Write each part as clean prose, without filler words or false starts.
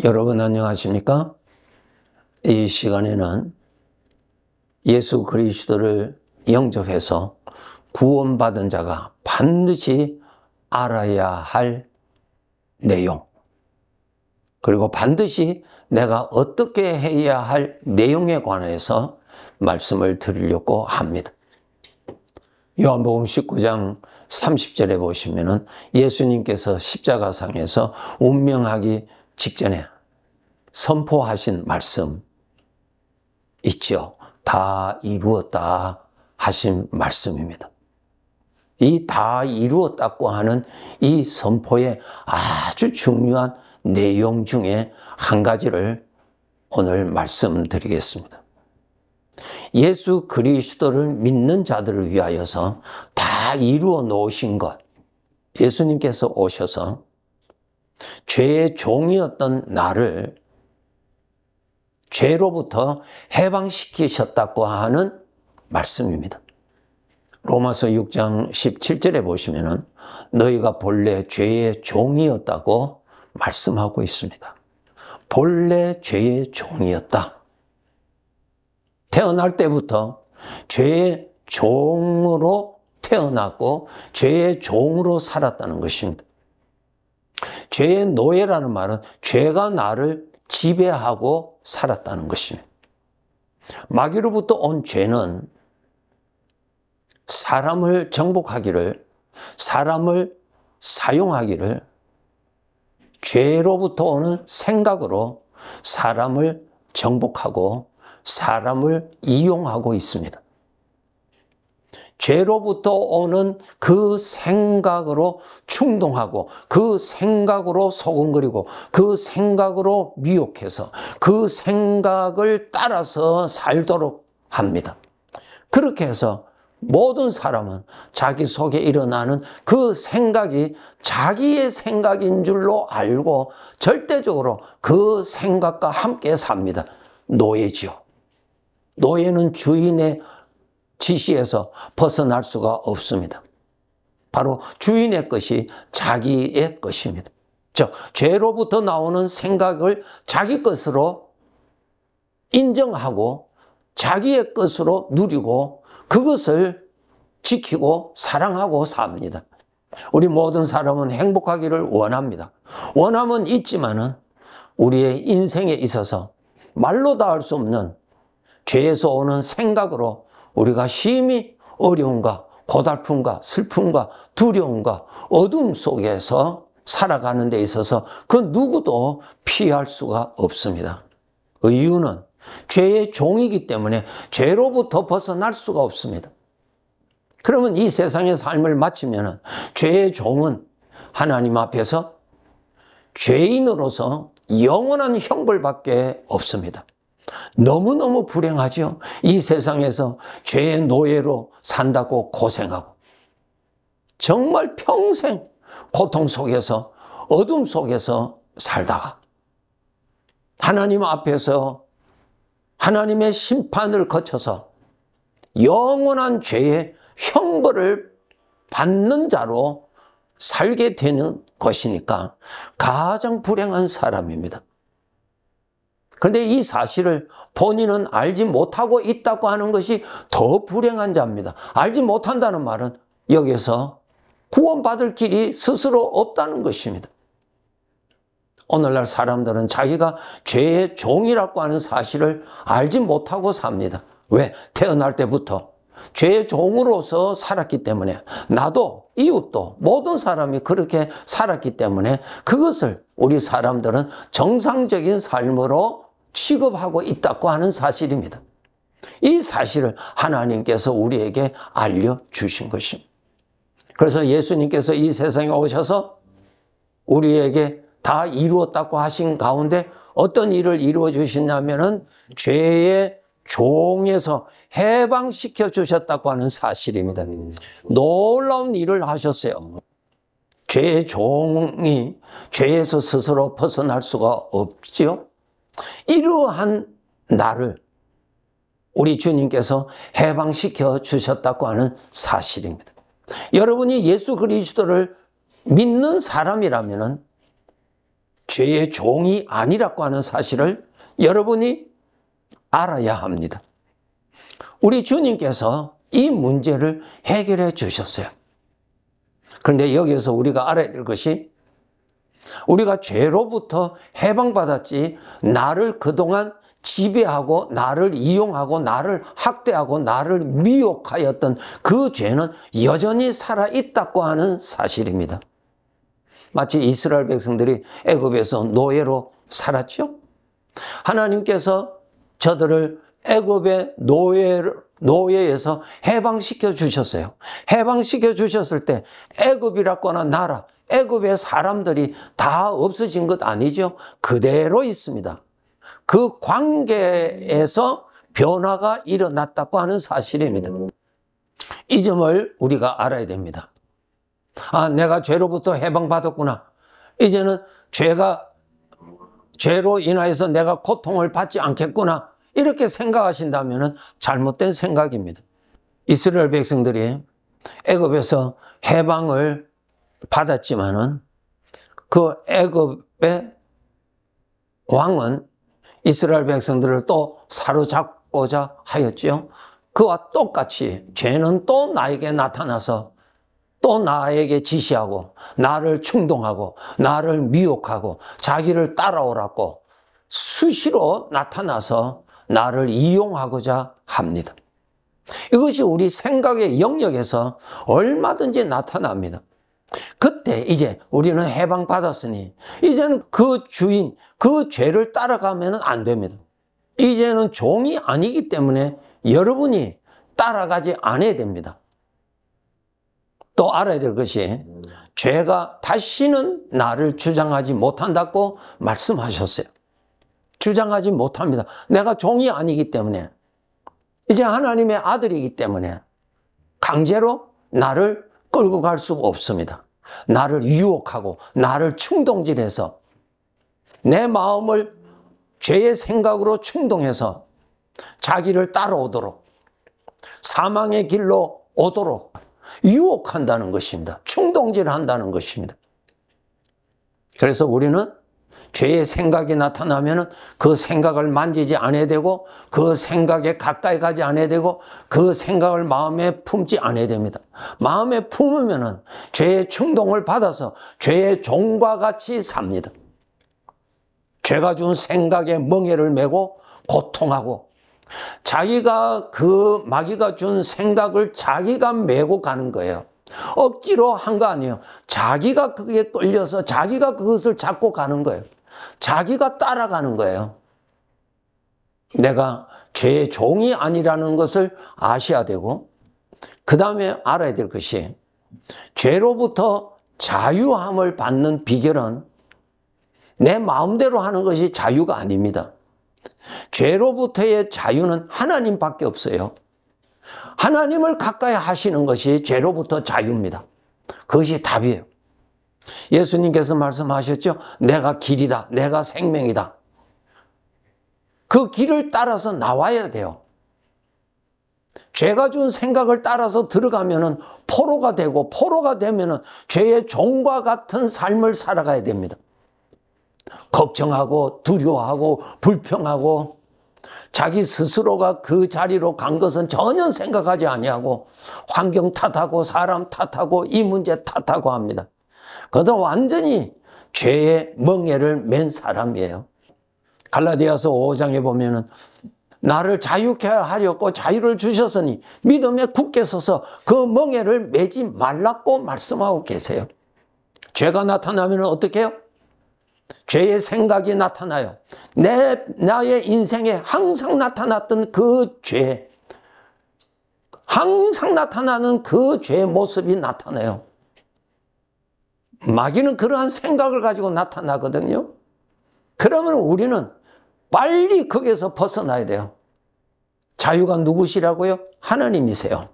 여러분 안녕하십니까? 이 시간에는 예수 그리스도를 영접해서 구원받은 자가 반드시 알아야 할 내용, 그리고 반드시 내가 어떻게 해야 할 내용에 관해서 말씀을 드리려고 합니다. 요한복음 19장 30절에 보시면은 예수님께서 십자가상에서 운명하기 직전에 선포하신 말씀 있죠. 다 이루었다 하신 말씀입니다. 이 다 이루었다고 하는 이 선포의 아주 중요한 내용 중에 한 가지를 오늘 말씀드리겠습니다. 예수 그리스도를 믿는 자들을 위하여서 다 이루어 놓으신 것, 예수님께서 오셔서 죄의 종이었던 나를 죄로부터 해방시키셨다고 하는 말씀입니다. 로마서 6장 17절에 보시면은 너희가 본래 죄의 종이었다고 말씀하고 있습니다. 본래 죄의 종이었다. 태어날 때부터 죄의 종으로 태어났고 죄의 종으로 살았다는 것입니다. 죄의 노예라는 말은 죄가 나를 지배하고 살았다는 것입니다. 마귀로부터 온 죄는 사람을 정복하기를, 사람을 사용하기를, 죄로부터 오는 생각으로 사람을 정복하고 사람을 이용하고 있습니다. 죄로부터 오는 그 생각으로 충동하고 그 생각으로 소곤거리고 그 생각으로 미혹해서 그 생각을 따라서 살도록 합니다. 그렇게 해서 모든 사람은 자기 속에 일어나는 그 생각이 자기의 생각인 줄로 알고 절대적으로 그 생각과 함께 삽니다. 노예지요. 노예는 주인의 지시에서 벗어날 수가 없습니다. 바로 주인의 것이 자기의 것입니다. 즉, 죄로부터 나오는 생각을 자기 것으로 인정하고 자기의 것으로 누리고 그것을 지키고 사랑하고 삽니다. 우리 모든 사람은 행복하기를 원합니다. 원함은 있지만은 우리의 인생에 있어서 말로 다 할 수 없는 죄에서 오는 생각으로 우리가 심히 어려움과 고달픔과 슬픔과 두려움과 어둠 속에서 살아가는 데 있어서 그 누구도 피할 수가 없습니다. 그 이유는 죄의 종이기 때문에 죄로부터 벗어날 수가 없습니다. 그러면 이 세상의 삶을 마치면 죄의 종은 하나님 앞에서 죄인으로서 영원한 형벌밖에 없습니다. 너무너무 불행하죠. 이 세상에서 죄의 노예로 산다고 고생하고 정말 평생 고통 속에서 어둠 속에서 살다가 하나님 앞에서 하나님의 심판을 거쳐서 영원한 죄의 형벌을 받는 자로 살게 되는 것이니까 가장 불행한 사람입니다. 그런데 이 사실을 본인은 알지 못하고 있다고 하는 것이 더 불행한 자입니다. 알지 못한다는 말은 여기서 구원받을 길이 스스로 없다는 것입니다. 오늘날 사람들은 자기가 죄의 종이라고 하는 사실을 알지 못하고 삽니다. 왜? 태어날 때부터 죄의 종으로서 살았기 때문에, 나도 이웃도 모든 사람이 그렇게 살았기 때문에 그것을 우리 사람들은 정상적인 삶으로 취급하고 있다고 하는 사실입니다. 이 사실을 하나님께서 우리에게 알려주신 것입니다. 그래서 예수님께서 이 세상에 오셔서 우리에게 다 이루었다고 하신 가운데 어떤 일을 이루어 주시냐면은 죄의 종에서 해방시켜 주셨다고 하는 사실입니다. 놀라운 일을 하셨어요. 죄의 종이 죄에서 스스로 벗어날 수가 없지요. 이러한 나를 우리 주님께서 해방시켜 주셨다고 하는 사실입니다. 여러분이 예수 그리스도를 믿는 사람이라면은 죄의 종이 아니라고 하는 사실을 여러분이 알아야 합니다. 우리 주님께서 이 문제를 해결해 주셨어요. 그런데 여기서 우리가 알아야 될 것이, 우리가 죄로부터 해방받았지 나를 그동안 지배하고 나를 이용하고 나를 학대하고 나를 미혹하였던 그 죄는 여전히 살아있다고 하는 사실입니다. 마치 이스라엘 백성들이 애굽에서 노예로 살았죠. 하나님께서 저들을 애굽의 노예에서 해방시켜 주셨어요. 해방시켜 주셨을 때 애굽이라고 하는 나라, 애굽의 사람들이 다 없어진 것 아니죠. 그대로 있습니다. 그 관계에서 변화가 일어났다고 하는 사실입니다. 이 점을 우리가 알아야 됩니다. 아, 내가 죄로부터 해방받았구나. 이제는 죄로 인하여서 내가 고통을 받지 않겠구나. 이렇게 생각하신다면 잘못된 생각입니다. 이스라엘 백성들이 애굽에서 해방을 받았지만은 그 애굽의 왕은 이스라엘 백성들을 또 사로잡고자 하였죠. 그와 똑같이 죄는 또 나에게 나타나서 또 나에게 지시하고 나를 충동하고 나를 미혹하고 자기를 따라오라고 수시로 나타나서 나를 이용하고자 합니다. 이것이 우리 생각의 영역에서 얼마든지 나타납니다. 그때 이제 우리는 해방받았으니 이제는 그 주인, 그 죄를 따라가면 안 됩니다. 이제는 종이 아니기 때문에 여러분이 따라가지 않아야 됩니다. 또 알아야 될 것이, 죄가 다시는 나를 주장하지 못한다고 말씀하셨어요. 주장하지 못합니다. 내가 종이 아니기 때문에, 이제 하나님의 아들이기 때문에 강제로 나를 끌고 갈 수가 없습니다. 나를 유혹하고 나를 충동질해서 내 마음을 죄의 생각으로 충동해서 자기를 따라오도록, 사망의 길로 오도록 유혹한다는 것입니다. 충동질한다는 것입니다. 그래서 우리는 죄의 생각이 나타나면 그 생각을 만지지 않아야 되고, 그 생각에 가까이 가지 않아야 되고, 그 생각을 마음에 품지 않아야 됩니다. 마음에 품으면 죄의 충동을 받아서 죄의 종과 같이 삽니다. 죄가 준 생각에 멍에를 메고 고통하고, 자기가 그 마귀가 준 생각을 자기가 메고 가는 거예요. 억지로 한 거 아니에요. 자기가 그게 끌려서 자기가 그것을 잡고 가는 거예요. 자기가 따라가는 거예요. 내가 죄의 종이 아니라는 것을 아셔야 되고, 그 다음에 알아야 될 것이, 죄로부터 자유함을 받는 비결은 내 마음대로 하는 것이 자유가 아닙니다. 죄로부터의 자유는 하나님밖에 없어요. 하나님을 가까이 하시는 것이 죄로부터 자유입니다. 그것이 답이에요. 예수님께서 말씀하셨죠. 내가 길이다. 내가 생명이다. 그 길을 따라서 나와야 돼요. 죄가 준 생각을 따라서 들어가면은 포로가 되고, 포로가 되면은 죄의 종과 같은 삶을 살아가야 됩니다. 걱정하고 두려워하고 불평하고 자기 스스로가 그 자리로 간 것은 전혀 생각하지 아니하고 환경 탓하고 사람 탓하고 이 문제 탓하고 합니다. 그것은 완전히 죄의 멍에를 맨 사람이에요. 갈라디아서 5장에 보면은 나를 자유케 하려고 자유를 주셨으니 믿음에 굳게 서서 그 멍에를 매지 말라고 말씀하고 계세요. 죄가 나타나면 어떻게 해요? 죄의 생각이 나타나요. 나의 인생에 항상 나타났던 그 죄, 항상 나타나는 그 죄의 모습이 나타나요. 마귀는 그러한 생각을 가지고 나타나거든요. 그러면 우리는 빨리 거기에서 벗어나야 돼요. 자유가 누구시라고요? 하나님이세요.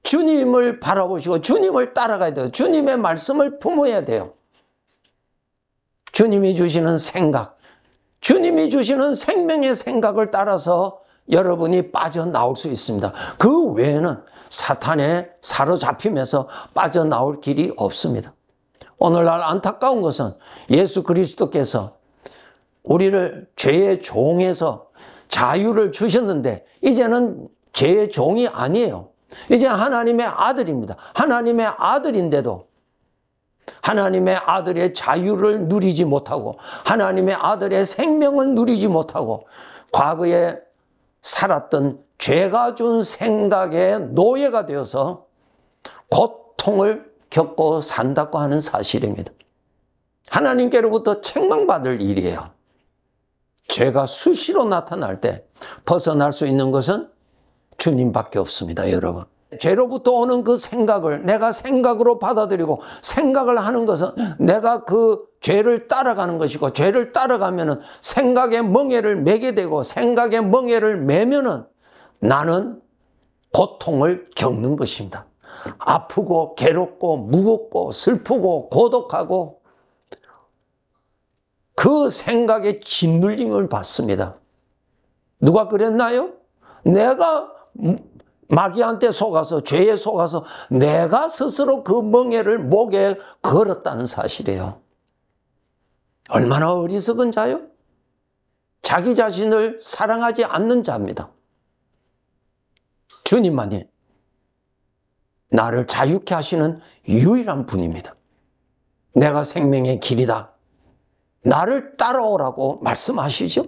주님을 바라보시고 주님을 따라가야 돼요. 주님의 말씀을 품어야 돼요. 주님이 주시는 생각, 주님이 주시는 생명의 생각을 따라서 여러분이 빠져나올 수 있습니다. 그 외에는 사탄에 사로잡히면서 빠져나올 길이 없습니다. 오늘날 안타까운 것은 예수 그리스도께서 우리를 죄의 종에서 자유를 주셨는데 이제는 죄의 종이 아니에요. 이제 하나님의 아들입니다. 하나님의 아들인데도 하나님의 아들의 자유를 누리지 못하고 하나님의 아들의 생명을 누리지 못하고 과거에 살았던 죄가 준 생각의 노예가 되어서 고통을 겪고 산다고 하는 사실입니다. 하나님께로부터 책망받을 일이에요. 죄가 수시로 나타날 때 벗어날 수 있는 것은 주님밖에 없습니다, 여러분. 죄로부터 오는 그 생각을 내가 생각으로 받아들이고 생각을 하는 것은 내가 그 죄를 따라가는 것이고 죄를 따라가면은 생각의 멍에를 매게 되고 생각의 멍에를 매면은 나는 고통을 겪는 것입니다. 아프고 괴롭고 무겁고 슬프고 고독하고 그 생각에 짓눌림을 받습니다. 누가 그랬나요? 내가 마귀한테 속아서 죄에 속아서 내가 스스로 그 멍에를 목에 걸었다는 사실이에요. 얼마나 어리석은 자요? 자기 자신을 사랑하지 않는 자입니다. 주님만이 나를 자유케 하시는 유일한 분입니다. 내가 생명의 길이다. 나를 따라오라고 말씀하시죠.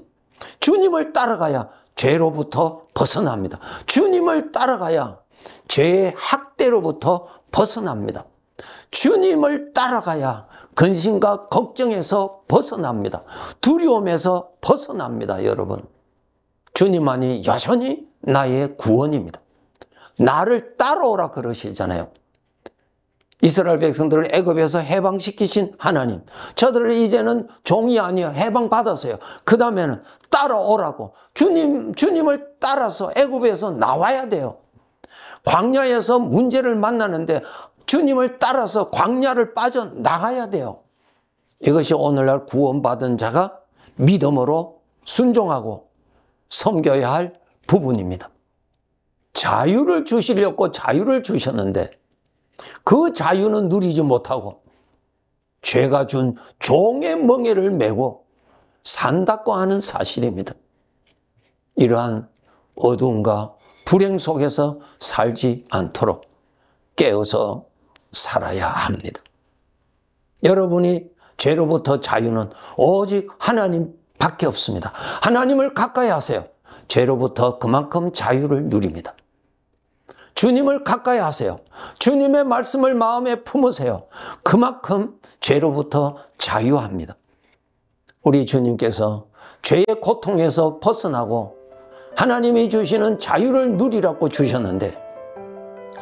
주님을 따라가야 죄로부터 벗어납니다. 주님을 따라가야 죄의 학대로부터 벗어납니다. 주님을 따라가야 근심과 걱정에서 벗어납니다. 두려움에서 벗어납니다, 여러분. 주님만이 여전히 나의 구원입니다. 나를 따라오라 그러시잖아요. 이스라엘 백성들을 애굽에서 해방시키신 하나님, 저들을 이제는 종이 아니여 해방받았어요. 그 다음에는 따라오라고 주님을 따라서 애굽에서 나와야 돼요. 광야에서 문제를 만나는데 주님을 따라서 광야를 빠져나가야 돼요. 이것이 오늘날 구원받은 자가 믿음으로 순종하고 섬겨야 할 부분입니다. 자유를 주시려고 자유를 주셨는데 그 자유는 누리지 못하고 죄가 준 종의 멍에를 메고 산다고 하는 사실입니다. 이러한 어두움과 불행 속에서 살지 않도록 깨어서 살아야 합니다. 여러분이 죄로부터 자유는 오직 하나님밖에 없습니다. 하나님을 가까이 하세요. 죄로부터 그만큼 자유를 누립니다. 주님을 가까이 하세요. 주님의 말씀을 마음에 품으세요. 그만큼 죄로부터 자유합니다. 우리 주님께서 죄의 고통에서 벗어나고 하나님이 주시는 자유를 누리라고 주셨는데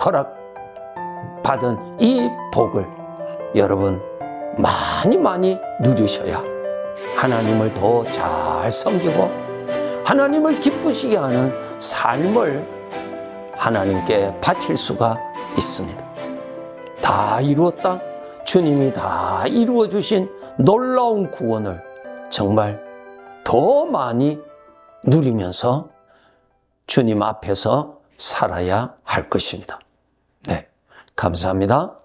허락받은 이 복을 여러분 많이 누리셔야 하나님을 더 잘 섬기고 하나님을 기쁘시게 하는 삶을 하나님께 바칠 수가 있습니다. 다 이루었다. 주님이 다 이루어 주신 놀라운 구원을 정말 더 많이 누리면서 주님 앞에서 살아야 할 것입니다. 네, 감사합니다.